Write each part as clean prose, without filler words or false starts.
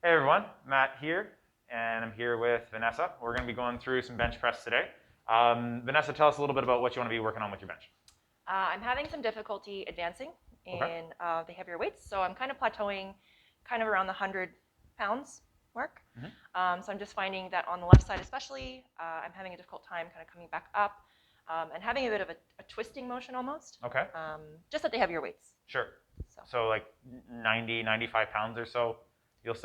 Hey everyone, Matt here, and I'm here with Vanessa. We're going to be going through some bench press today. Vanessa, tell us a little bit about what you want to be working on with your bench. I'm having some difficulty advancing in the heavier weights, so I'm kind of plateauing kind of around the 100 pounds mark. So I'm just finding that on the left side especially, I'm having a difficult time kind of coming back up and having a bit of a twisting motion almost. Okay. Just at the heavier weights. Sure. So like 90, 95 pounds or so,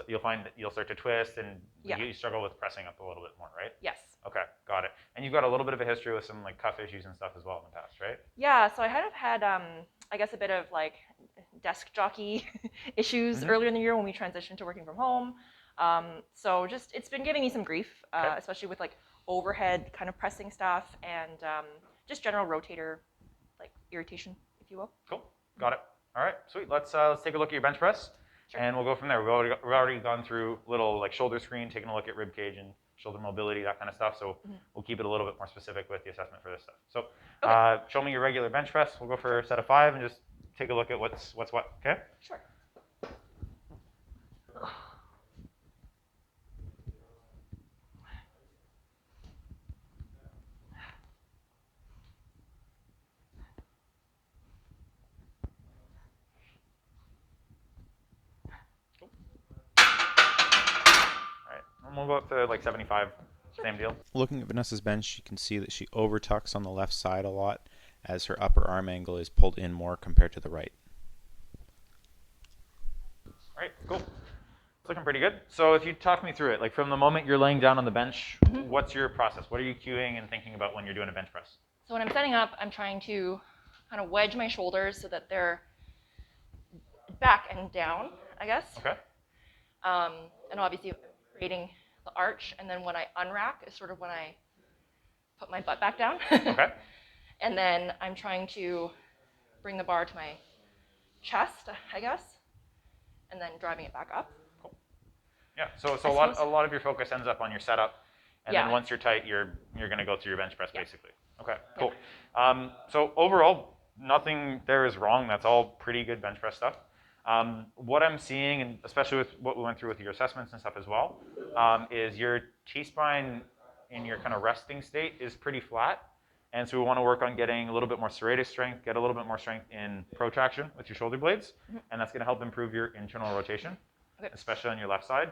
you'll find that you'll start to twist and you struggle with pressing up a little bit more, right? Yes. Okay, got it. And you've got a little bit of a history with some like cuff issues and stuff as well in the past, right? Yeah, so I kind of had, I guess, a bit of like desk jockey issues earlier in the year when we transitioned to working from home. So just, it's been giving me some grief, especially with like overhead kind of pressing stuff and just general rotator like irritation, if you will. Cool, got it. All right, sweet. Let's take a look at your bench press, and we'll go from there. We've already gone through little like shoulder screen, taking a look at rib cage and shoulder mobility, that kind of stuff. So we'll keep it a little bit more specific with the assessment for this stuff. So show me your regular bench press. We'll go for a set of 5 and just take a look at what's what. Okay. Sure. And we'll go up to like 75, same deal. Looking at Vanessa's bench, you can see that she overtucks on the left side a lot as her upper arm angle is pulled in more compared to the right. All right, cool. It's looking pretty good. So if you talk me through it, like from the moment you're laying down on the bench, what's your process? What are you cueing and thinking about when you're doing a bench press? So when I'm setting up, I'm trying to kind of wedge my shoulders so that they're back and down, I guess. Okay. And obviously creating the arch, and then when I unrack is sort of when I put my butt back down. Okay. And then I'm trying to bring the bar to my chest, I guess, and then driving it back up. Cool. Yeah. So a lot of your focus ends up on your setup, and then once you're tight, you're going to go through your bench press basically. Okay. Cool. So overall, nothing there is wrong. That's all pretty good bench press stuff. What I'm seeing, and especially with what we went through with your assessments and stuff as well, is your T-spine in your kind of resting state is pretty flat. And so we want to work on getting a little bit more serratus strength, get a little bit more strength in protraction with your shoulder blades. And that's going to help improve your internal rotation, especially on your left side,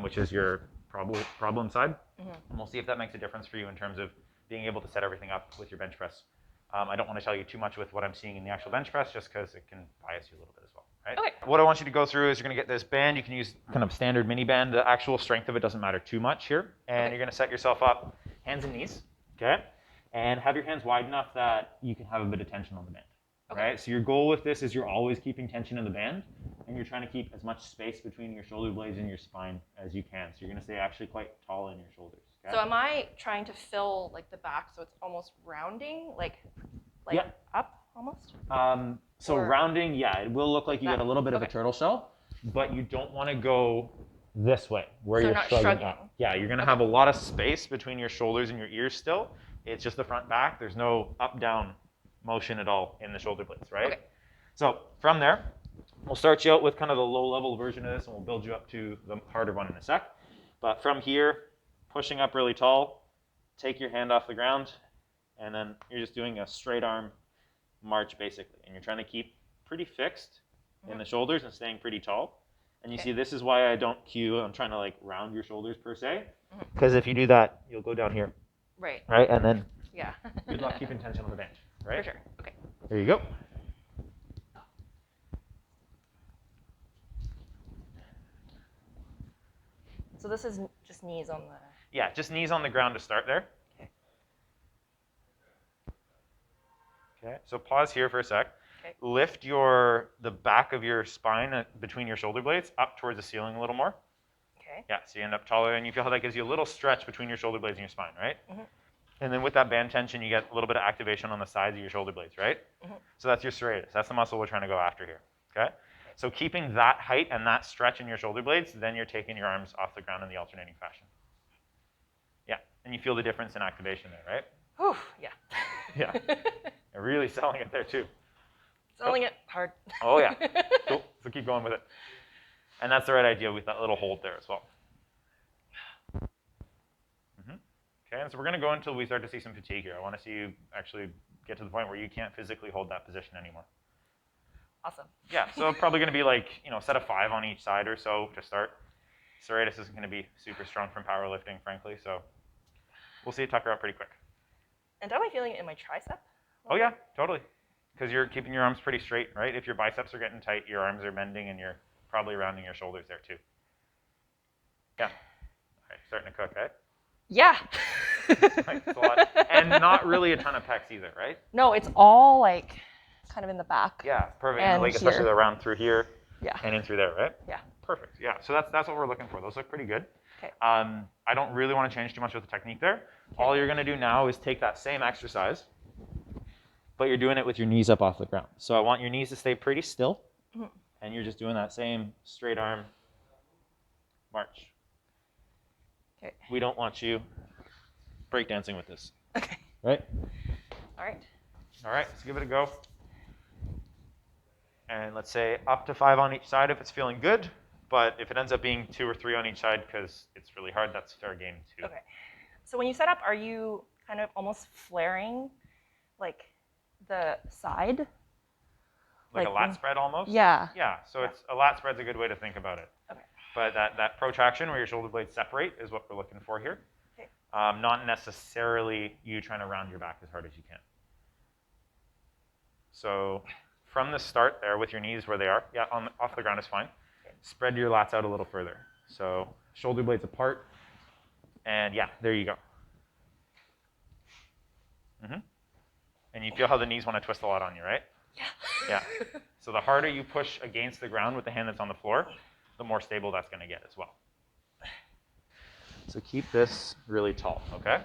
which is your problem side. And we'll see if that makes a difference for you in terms of being able to set everything up with your bench press. I don't want to tell you too much with what I'm seeing in the actual bench press, just because it can bias you a little bit as well. Right? Okay. What I want you to go through is you're going to get this band. You can use kind of standard mini band. The actual strength of it doesn't matter too much here. And you're going to set yourself up hands and knees, okay? And have your hands wide enough that you can have a bit of tension on the band. Right? So your goal with this is you're always keeping tension in the band, and you're trying to keep as much space between your shoulder blades and your spine as you can. So you're going to stay actually quite tall in your shoulders. Okay? So am I trying to fill like the back so it's almost rounding, like up almost? So rounding, it will look like you get a little bit of a turtle shell, but you don't want to go this way where you're shrugging up. Yeah, you're going to have a lot of space between your shoulders and your ears still. It's just the front back. There's no up-down motion at all in the shoulder blades, right? So from there, we'll start you out with kind of the low-level version of this, and we'll build you up to the harder one in a sec. But from here, pushing up really tall, take your hand off the ground, and then you're just doing a straight arm march basically, and you're trying to keep pretty fixed in the shoulders and staying pretty tall. And you see, this is why I don't cue. I'm trying to like round your shoulders per se, because if you do that, you'll go down here. Right. Right, and then good luck keeping tension on the bench. Right. For sure. Okay. There you go. So this is just knees on the. Yeah, just knees on the ground to start there. Okay, so pause here for a sec. Okay. Lift the back of your spine between your shoulder blades up towards the ceiling a little more. Okay. Yeah, so you end up taller, and you feel how that gives you a little stretch between your shoulder blades and your spine, right? And then with that band tension, you get a little bit of activation on the sides of your shoulder blades, right? So that's your serratus. That's the muscle we're trying to go after here, okay? So keeping that height and that stretch in your shoulder blades, then you're taking your arms off the ground in the alternating fashion. Yeah, and you feel the difference in activation there, right? Whew, yeah. Yeah. You're really selling it there too. Selling it hard. Oh yeah. Cool. So keep going with it. And that's the right idea with that little hold there as well. Okay, and so we're going to go until we start to see some fatigue here. I want to see you actually get to the point where you can't physically hold that position anymore. Awesome. Yeah, so probably going to be like, a set of 5 on each side or so to start. Serratus isn't going to be super strong from powerlifting, frankly, so we'll see it tucker out pretty quick. And am I feeling it in my tricep? Oh yeah, totally. Because you're keeping your arms pretty straight, right? If your biceps are getting tight, your arms are bending, and you're probably rounding your shoulders there too. Yeah. All right, starting to cook, eh? Yeah. Right, it's a lot. And not really a ton of pecs either, right? No, it's all like kind of in the back. Yeah, perfect. And like especially here. around through here. Yeah. And in through there, right? Yeah. Perfect. Yeah. So that's what we're looking for. Those look pretty good. Okay. I don't really want to change too much with the technique there. Okay. All you're going to do now is take that same exercise, but you're doing it with your knees up off the ground. So I want your knees to stay pretty still, and you're just doing that same straight arm march. Okay. We don't want you breakdancing with this. Okay. Right? All right. All right, let's give it a go. And let's say up to 5 on each side if it's feeling good. But if it ends up being 2 or 3 on each side because it's really hard, that's fair game too. Okay. So when you set up, are you kind of almost flaring like the side? Like a lat spread almost? Yeah. Yeah, so it's a lat spread's a good way to think about it. Okay. But that protraction where your shoulder blades separate is what we're looking for here. Okay. Not necessarily you trying to round your back as hard as you can. So from the start there with your knees where they are, yeah, off the ground is fine. Okay. Spread your lats out a little further. So shoulder blades apart, and yeah, there you go. And you feel how the knees want to twist a lot on you, right? Yeah. Yeah. So the harder you push against the ground with the hand that's on the floor, the more stable that's going to get as well. So keep this really tall, okay?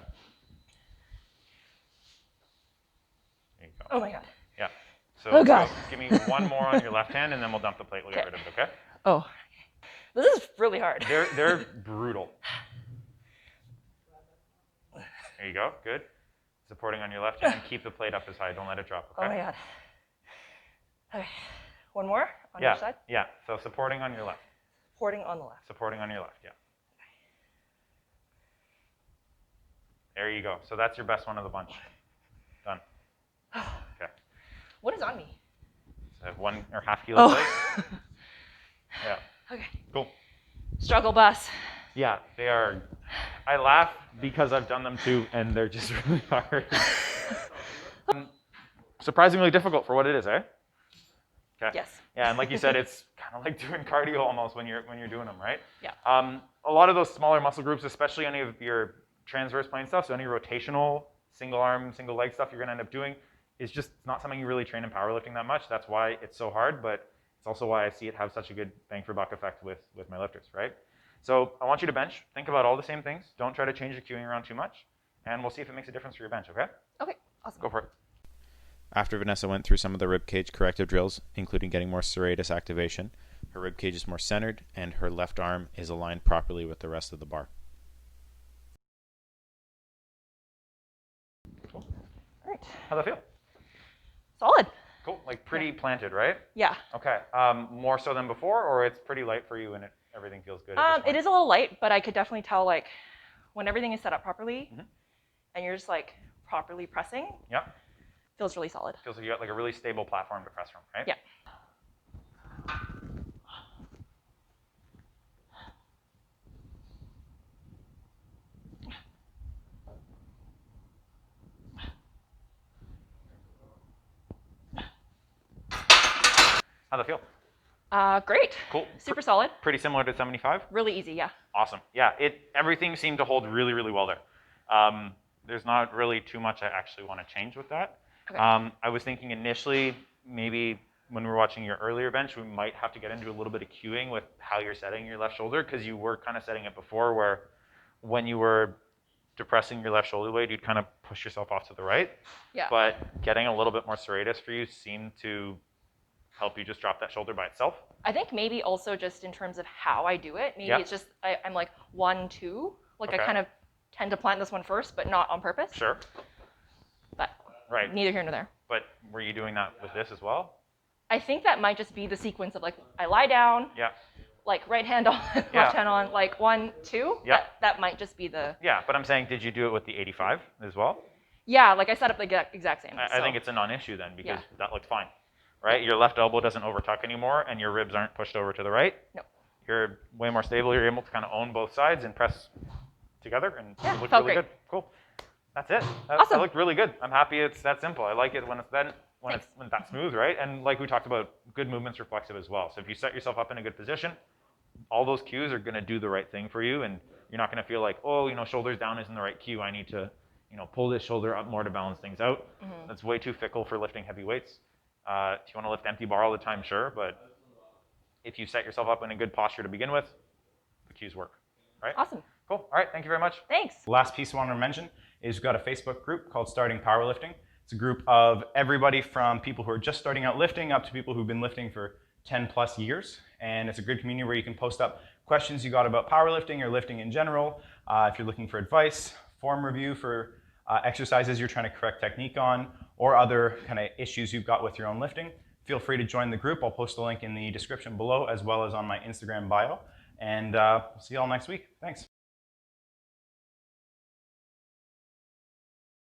There you go. Oh my God. Yeah. So oh God. Give me one more on your left hand, and then we'll dump the plate. We'll get rid of it, okay? Oh. This is really hard. They're brutal. There you go. Good. Supporting on your left hand. Keep the plate up as high. Don't let it drop, okay? Oh my God. Okay. One more on yeah. each side? Yeah. So supporting on your left. Supporting on the left. Supporting on your left, yeah. There you go. So that's your best one of the bunch. Done. Okay. What is on me? So 1 or half kilo plate. Yeah. Okay. Cool. Struggle bus. Yeah, they are. I laugh because I've done them too, and they're just really hard. Surprisingly difficult for what it is, eh? Okay. Yes. Yeah, and like you said, it's kind of like doing cardio almost when you're doing them, right? Yeah. A lot of those smaller muscle groups, especially any of your transverse plane stuff, so any rotational, single arm, single leg stuff you're going to end up doing, is just not something you really train in powerlifting that much. That's why it's so hard, but it's also why I see it have such a good bang for buck effect with my lifters, right? So I want you to bench. Think about all the same things. Don't try to change the cueing around too much, and we'll see if it makes a difference for your bench, okay? Okay, awesome. Go for it. After Vanessa went through some of the ribcage corrective drills, including getting more serratus activation, her ribcage is more centered, and her left arm is aligned properly with the rest of the bar. Cool. All right. How'd that feel? Solid. Cool. Like pretty planted, right? Yeah. Okay. More so than before, or it's pretty light for you and everything feels good? It is a little light, but I could definitely tell like when everything is set up properly and you're just like properly pressing. Yeah. Feels really solid. Feels like you got like a really stable platform to press from, right? Yeah. How'd that feel? Great. Cool. Super solid. Pretty similar to 75? Really easy, yeah. Awesome. Yeah, everything seemed to hold really, really well there. There's not really too much I actually want to change with that. Okay. I was thinking initially maybe when we were watching your earlier bench, we might have to get into a little bit of cueing with how you're setting your left shoulder, because you were kind of setting it before where when you were depressing your left shoulder blade, you'd kind of push yourself off to the right. Yeah. But getting a little bit more serratus for you seemed to help you just drop that shoulder by itself. I think maybe also just in terms of how I do it, maybe it's just I'm like 1, 2. Like Okay. I kind of tend to plant this one first, but not on purpose. Sure. But Right. neither here nor there. But were you doing that with this as well? I think that might just be the sequence of like I lie down, Yeah. like right hand on, left hand on, like 1, 2. Yeah. That might just be the. Yeah, but I'm saying, did you do it with the 85 as well? Yeah, like I set up the exact same. I think it's a non-issue then, because Yeah. that looked fine, right? Your left elbow doesn't overtuck anymore, and your ribs aren't pushed over to the right. No. You're way more stable. You're able to kind of own both sides and press together, and Yeah, it looked felt really great. good. Cool. That's it. Awesome. That looked really good. I'm happy it's that simple. I like it when it's that when Thanks. it's that smooth, right? And like we talked about, good movement's reflexive as well. So if you set yourself up in a good position, all those cues are going to do the right thing for you, and you're not going to feel like, oh, shoulders down isn't the right cue. I need to, pull this shoulder up more to balance things out. Mm-hmm. That's way too fickle for lifting heavy weights. If you want to lift empty bar all the time, sure, but if you set yourself up in a good posture to begin with, the cues work, right? Awesome. Cool. All right. Thank you very much. Thanks. The last piece I wanted to mention is we've got a Facebook group called Starting Powerlifting. It's a group of everybody from people who are just starting out lifting up to people who've been lifting for 10 plus years. And it's a good community where you can post up questions you got about powerlifting or lifting in general. If you're looking for advice, form review for exercises you're trying to correct technique on, or other kind of issues you've got with your own lifting, feel free to join the group. I'll post a link in the description below, as well as on my Instagram bio. And see you all next week. Thanks.